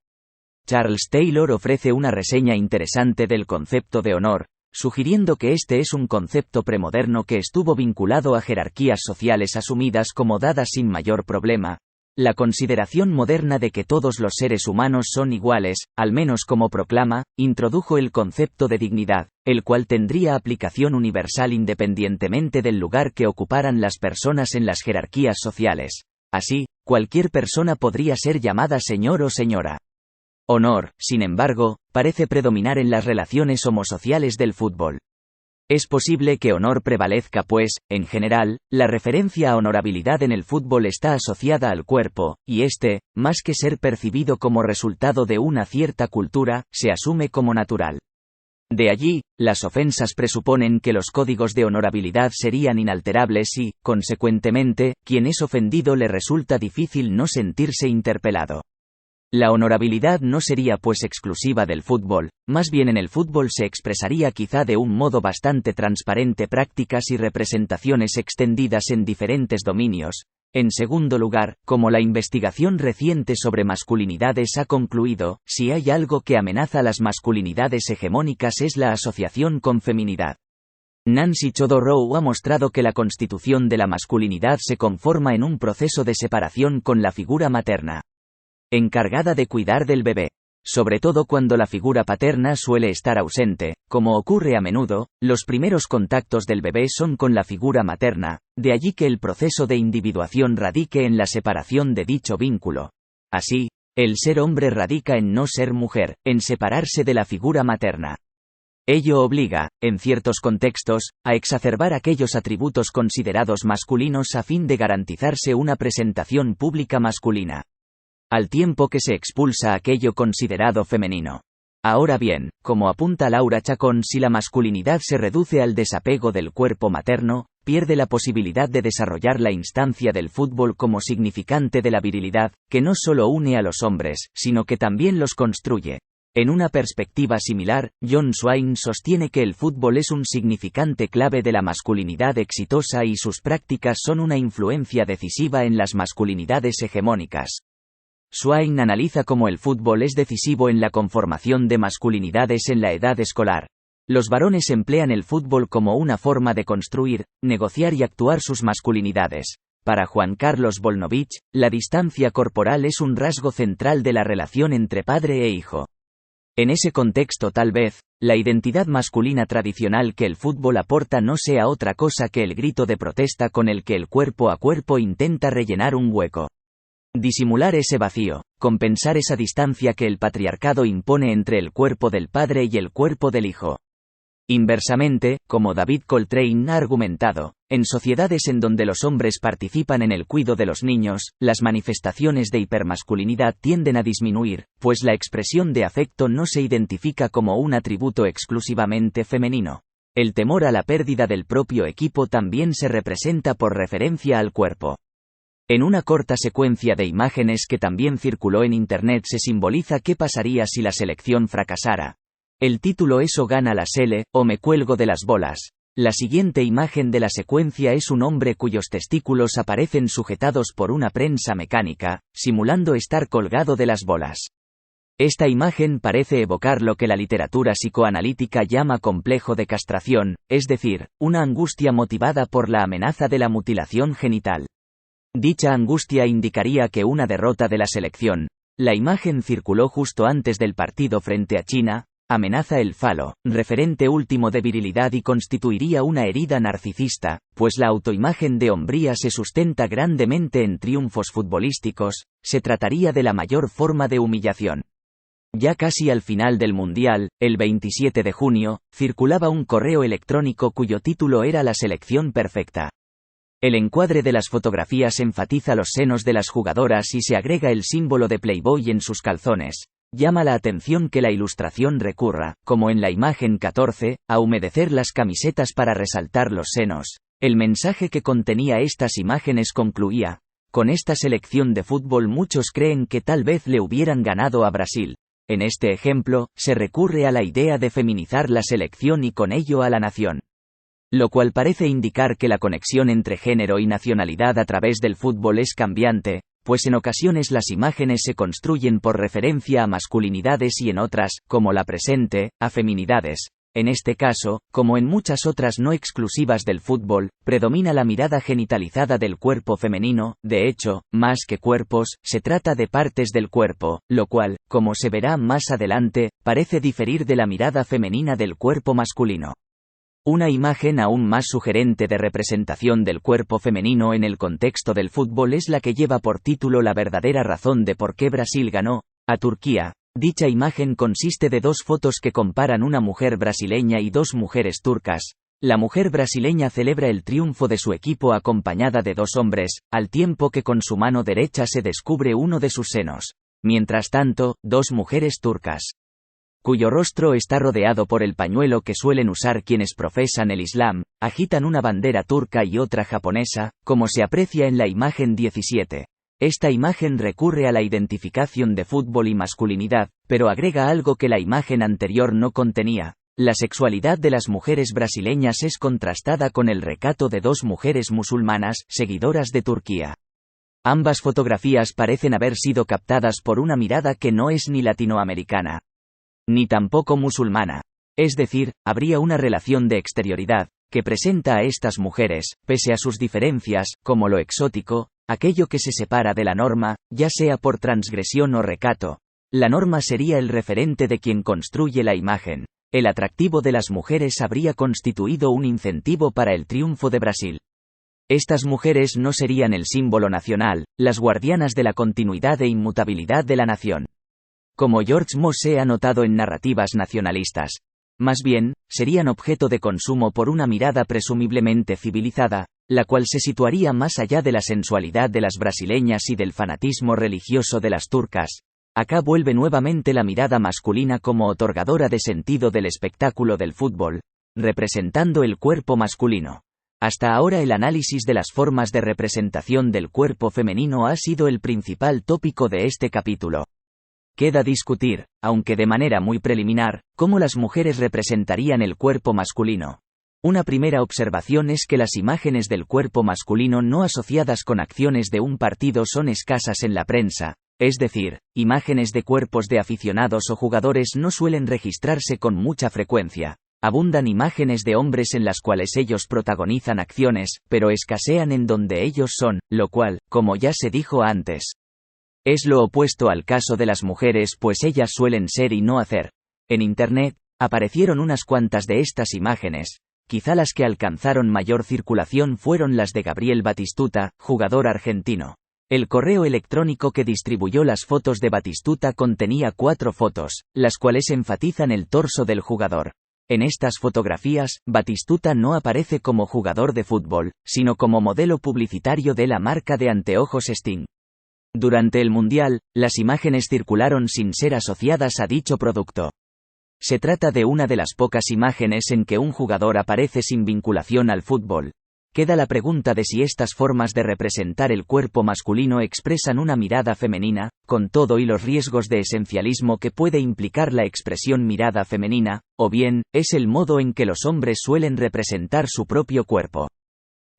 Charles Taylor ofrece una reseña interesante del concepto de honor, sugiriendo que este es un concepto premoderno que estuvo vinculado a jerarquías sociales asumidas como dadas sin mayor problema. La consideración moderna de que todos los seres humanos son iguales, al menos como proclama, introdujo el concepto de dignidad, el cual tendría aplicación universal independientemente del lugar que ocuparan las personas en las jerarquías sociales. Así, cualquier persona podría ser llamada señor o señora. Honor, sin embargo, parece predominar en las relaciones homosociales del fútbol. Es posible que honor prevalezca pues, en general, la referencia a honorabilidad en el fútbol está asociada al cuerpo, y este, más que ser percibido como resultado de una cierta cultura, se asume como natural. De allí, las ofensas presuponen que los códigos de honorabilidad serían inalterables y, consecuentemente, quien es ofendido le resulta difícil no sentirse interpelado. La honorabilidad no sería pues exclusiva del fútbol, más bien en el fútbol se expresaría quizá de un modo bastante transparente prácticas y representaciones extendidas en diferentes dominios. En segundo lugar, como la investigación reciente sobre masculinidades ha concluido, si hay algo que amenaza las masculinidades hegemónicas es la asociación con feminidad. Nancy Chodorow ha mostrado que la constitución de la masculinidad se conforma en un proceso de separación con la figura materna, encargada de cuidar del bebé. Sobre todo cuando la figura paterna suele estar ausente, como ocurre a menudo, los primeros contactos del bebé son con la figura materna, de allí que el proceso de individuación radique en la separación de dicho vínculo. Así, el ser hombre radica en no ser mujer, en separarse de la figura materna. Ello obliga, en ciertos contextos, a exacerbar aquellos atributos considerados masculinos a fin de garantizarse una presentación pública masculina, al tiempo que se expulsa aquello considerado femenino. Ahora bien, como apunta Laura Chacón, si la masculinidad se reduce al desapego del cuerpo materno, pierde la posibilidad de desarrollar la instancia del fútbol como significante de la virilidad, que no solo une a los hombres, sino que también los construye. En una perspectiva similar, John Swain sostiene que el fútbol es un significante clave de la masculinidad exitosa y sus prácticas son una influencia decisiva en las masculinidades hegemónicas. Swain analiza cómo el fútbol es decisivo en la conformación de masculinidades en la edad escolar. Los varones emplean el fútbol como una forma de construir, negociar y actuar sus masculinidades. Para Juan Carlos Volnovich, la distancia corporal es un rasgo central de la relación entre padre e hijo. En ese contexto tal vez, la identidad masculina tradicional que el fútbol aporta no sea otra cosa que el grito de protesta con el que el cuerpo a cuerpo intenta rellenar un hueco. Disimular ese vacío, compensar esa distancia que el patriarcado impone entre el cuerpo del padre y el cuerpo del hijo. Inversamente, como David Coltrane ha argumentado, en sociedades en donde los hombres participan en el cuidado de los niños, las manifestaciones de hipermasculinidad tienden a disminuir, pues la expresión de afecto no se identifica como un atributo exclusivamente femenino. El temor a la pérdida del propio equipo también se representa por referencia al cuerpo. En una corta secuencia de imágenes que también circuló en Internet se simboliza qué pasaría si la selección fracasara. El título es "O gana la sele, o me cuelgo de las bolas". La siguiente imagen de la secuencia es un hombre cuyos testículos aparecen sujetados por una prensa mecánica, simulando estar colgado de las bolas. Esta imagen parece evocar lo que la literatura psicoanalítica llama complejo de castración, es decir, una angustia motivada por la amenaza de la mutilación genital. Dicha angustia indicaría que una derrota de la selección, la imagen circuló justo antes del partido frente a China, amenaza el falo, referente último de virilidad y constituiría una herida narcisista, pues la autoimagen de hombría se sustenta grandemente en triunfos futbolísticos, se trataría de la mayor forma de humillación. Ya casi al final del Mundial, el 27 de junio, circulaba un correo electrónico cuyo título era La selección perfecta. El encuadre de las fotografías enfatiza los senos de las jugadoras y se agrega el símbolo de Playboy en sus calzones. Llama la atención que la ilustración recurra, como en la imagen 14, a humedecer las camisetas para resaltar los senos. El mensaje que contenía estas imágenes concluía: con esta selección de fútbol muchos creen que tal vez le hubieran ganado a Brasil. En este ejemplo, se recurre a la idea de feminizar la selección y con ello a la nación. Lo cual parece indicar que la conexión entre género y nacionalidad a través del fútbol es cambiante, pues en ocasiones las imágenes se construyen por referencia a masculinidades y en otras, como la presente, a feminidades. En este caso, como en muchas otras no exclusivas del fútbol, predomina la mirada genitalizada del cuerpo femenino. De hecho, más que cuerpos, se trata de partes del cuerpo, lo cual, como se verá más adelante, parece diferir de la mirada femenina del cuerpo masculino. Una imagen aún más sugerente de representación del cuerpo femenino en el contexto del fútbol es la que lleva por título La verdadera razón de por qué Brasil ganó a Turquía. Dicha imagen consiste de dos fotos que comparan una mujer brasileña y dos mujeres turcas. La mujer brasileña celebra el triunfo de su equipo acompañada de dos hombres, al tiempo que con su mano derecha se descubre uno de sus senos. Mientras tanto, dos mujeres turcas, cuyo rostro está rodeado por el pañuelo que suelen usar quienes profesan el Islam, agitan una bandera turca y otra japonesa, como se aprecia en la imagen 17. Esta imagen recurre a la identificación de fútbol y masculinidad, pero agrega algo que la imagen anterior no contenía. La sexualidad de las mujeres brasileñas es contrastada con el recato de dos mujeres musulmanas, seguidoras de Turquía. Ambas fotografías parecen haber sido captadas por una mirada que no es ni latinoamericana, ni tampoco musulmana. Es decir, habría una relación de exterioridad, que presenta a estas mujeres, pese a sus diferencias, como lo exótico, aquello que se separa de la norma, ya sea por transgresión o recato. La norma sería el referente de quien construye la imagen. El atractivo de las mujeres habría constituido un incentivo para el triunfo de Brasil. Estas mujeres no serían el símbolo nacional, las guardianas de la continuidad e inmutabilidad de la nación, como George Mosse ha notado en narrativas nacionalistas. Más bien, serían objeto de consumo por una mirada presumiblemente civilizada, la cual se situaría más allá de la sensualidad de las brasileñas y del fanatismo religioso de las turcas. Acá vuelve nuevamente la mirada masculina como otorgadora de sentido del espectáculo del fútbol, representando el cuerpo masculino. Hasta ahora el análisis de las formas de representación del cuerpo femenino ha sido el principal tópico de este capítulo. Queda discutir, aunque de manera muy preliminar, cómo las mujeres representarían el cuerpo masculino. Una primera observación es que las imágenes del cuerpo masculino no asociadas con acciones de un partido son escasas en la prensa, es decir, imágenes de cuerpos de aficionados o jugadores no suelen registrarse con mucha frecuencia. Abundan imágenes de hombres en las cuales ellos protagonizan acciones, pero escasean en donde ellos son, lo cual, como ya se dijo antes, es lo opuesto al caso de las mujeres, pues ellas suelen ser y no hacer. En Internet, aparecieron unas cuantas de estas imágenes. Quizá las que alcanzaron mayor circulación fueron las de Gabriel Batistuta, jugador argentino. El correo electrónico que distribuyó las fotos de Batistuta contenía 4 fotos, las cuales enfatizan el torso del jugador. En estas fotografías, Batistuta no aparece como jugador de fútbol, sino como modelo publicitario de la marca de anteojos Sting. Durante el Mundial, las imágenes circularon sin ser asociadas a dicho producto. Se trata de una de las pocas imágenes en que un jugador aparece sin vinculación al fútbol. Queda la pregunta de si estas formas de representar el cuerpo masculino expresan una mirada femenina, con todo y los riesgos de esencialismo que puede implicar la expresión mirada femenina, o bien, es el modo en que los hombres suelen representar su propio cuerpo.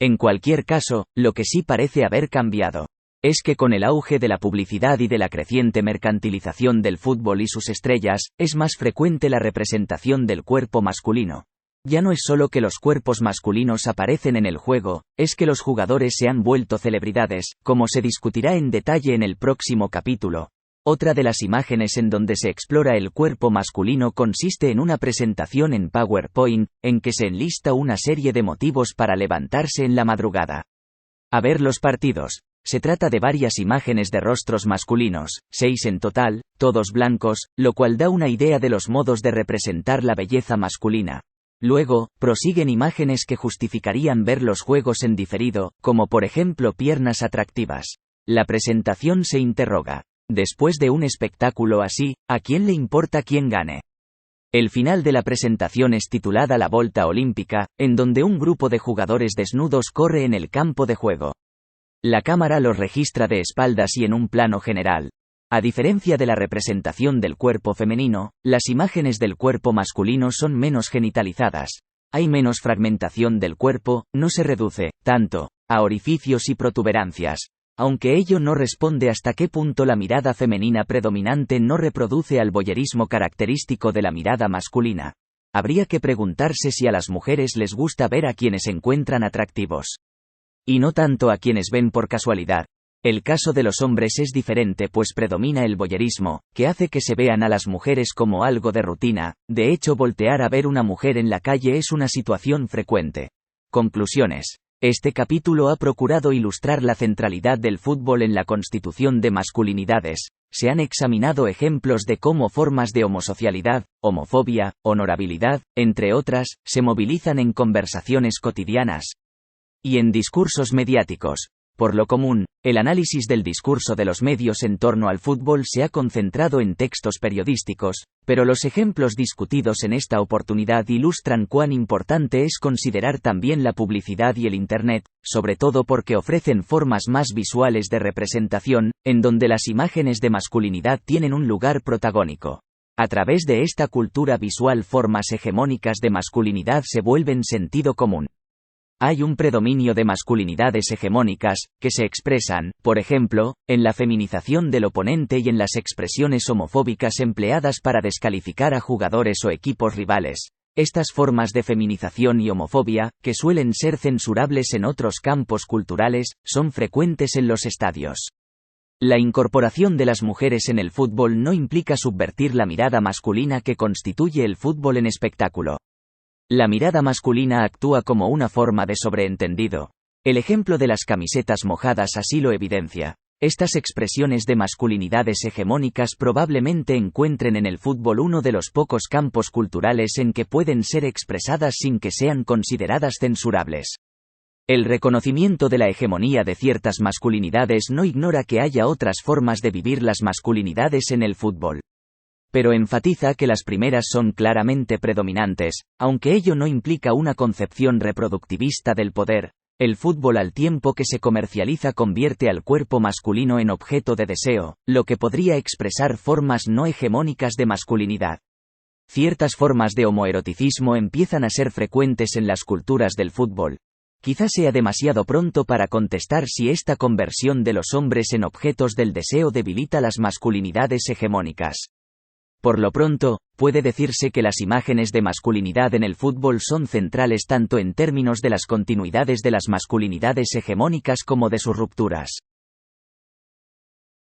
En cualquier caso, lo que sí parece haber cambiado es que con el auge de la publicidad y de la creciente mercantilización del fútbol y sus estrellas, es más frecuente la representación del cuerpo masculino. Ya no es solo que los cuerpos masculinos aparecen en el juego, es que los jugadores se han vuelto celebridades, como se discutirá en detalle en el próximo capítulo. Otra de las imágenes en donde se explora el cuerpo masculino consiste en una presentación en PowerPoint, en que se enlista una serie de motivos para levantarse en la madrugada a ver los partidos. Se trata de varias imágenes de rostros masculinos, 6 en total, todos blancos, lo cual da una idea de los modos de representar la belleza masculina. Luego, prosiguen imágenes que justificarían ver los juegos en diferido, como por ejemplo piernas atractivas. La presentación se interroga. Después de un espectáculo así, ¿a quién le importa quién gane? El final de la presentación es titulada La Volta Olímpica, en donde un grupo de jugadores desnudos corre en el campo de juego. La cámara los registra de espaldas y en un plano general. A diferencia de la representación del cuerpo femenino, las imágenes del cuerpo masculino son menos genitalizadas. Hay menos fragmentación del cuerpo, no se reduce, tanto, a orificios y protuberancias. Aunque ello no responde hasta qué punto la mirada femenina predominante no reproduce al voyerismo característico de la mirada masculina. Habría que preguntarse si a las mujeres les gusta ver a quienes encuentran atractivos. Y no tanto a quienes ven por casualidad. El caso de los hombres es diferente pues predomina el voyerismo, que hace que se vean a las mujeres como algo de rutina. De hecho, voltear a ver una mujer en la calle es una situación frecuente. Conclusiones. Este capítulo ha procurado ilustrar la centralidad del fútbol en la constitución de masculinidades. Se han examinado ejemplos de cómo formas de homosocialidad, homofobia, honorabilidad, entre otras, se movilizan en conversaciones cotidianas y en discursos mediáticos. Por lo común, el análisis del discurso de los medios en torno al fútbol se ha concentrado en textos periodísticos, pero los ejemplos discutidos en esta oportunidad ilustran cuán importante es considerar también la publicidad y el Internet, sobre todo porque ofrecen formas más visuales de representación, en donde las imágenes de masculinidad tienen un lugar protagónico. A través de esta cultura visual, formas hegemónicas de masculinidad se vuelven sentido común. Hay un predominio de masculinidades hegemónicas, que se expresan, por ejemplo, en la feminización del oponente y en las expresiones homofóbicas empleadas para descalificar a jugadores o equipos rivales. Estas formas de feminización y homofobia, que suelen ser censurables en otros campos culturales, son frecuentes en los estadios. La incorporación de las mujeres en el fútbol no implica subvertir la mirada masculina que constituye el fútbol en espectáculo. La mirada masculina actúa como una forma de sobreentendido. El ejemplo de las camisetas mojadas así lo evidencia. Estas expresiones de masculinidades hegemónicas probablemente encuentren en el fútbol uno de los pocos campos culturales en que pueden ser expresadas sin que sean consideradas censurables. El reconocimiento de la hegemonía de ciertas masculinidades no ignora que haya otras formas de vivir las masculinidades en el fútbol. Pero enfatiza que las primeras son claramente predominantes, aunque ello no implica una concepción reproductivista del poder. El fútbol, al tiempo que se comercializa, convierte al cuerpo masculino en objeto de deseo, lo que podría expresar formas no hegemónicas de masculinidad. Ciertas formas de homoeroticismo empiezan a ser frecuentes en las culturas del fútbol. Quizá sea demasiado pronto para contestar si esta conversión de los hombres en objetos del deseo debilita las masculinidades hegemónicas. Por lo pronto, puede decirse que las imágenes de masculinidad en el fútbol son centrales tanto en términos de las continuidades de las masculinidades hegemónicas como de sus rupturas.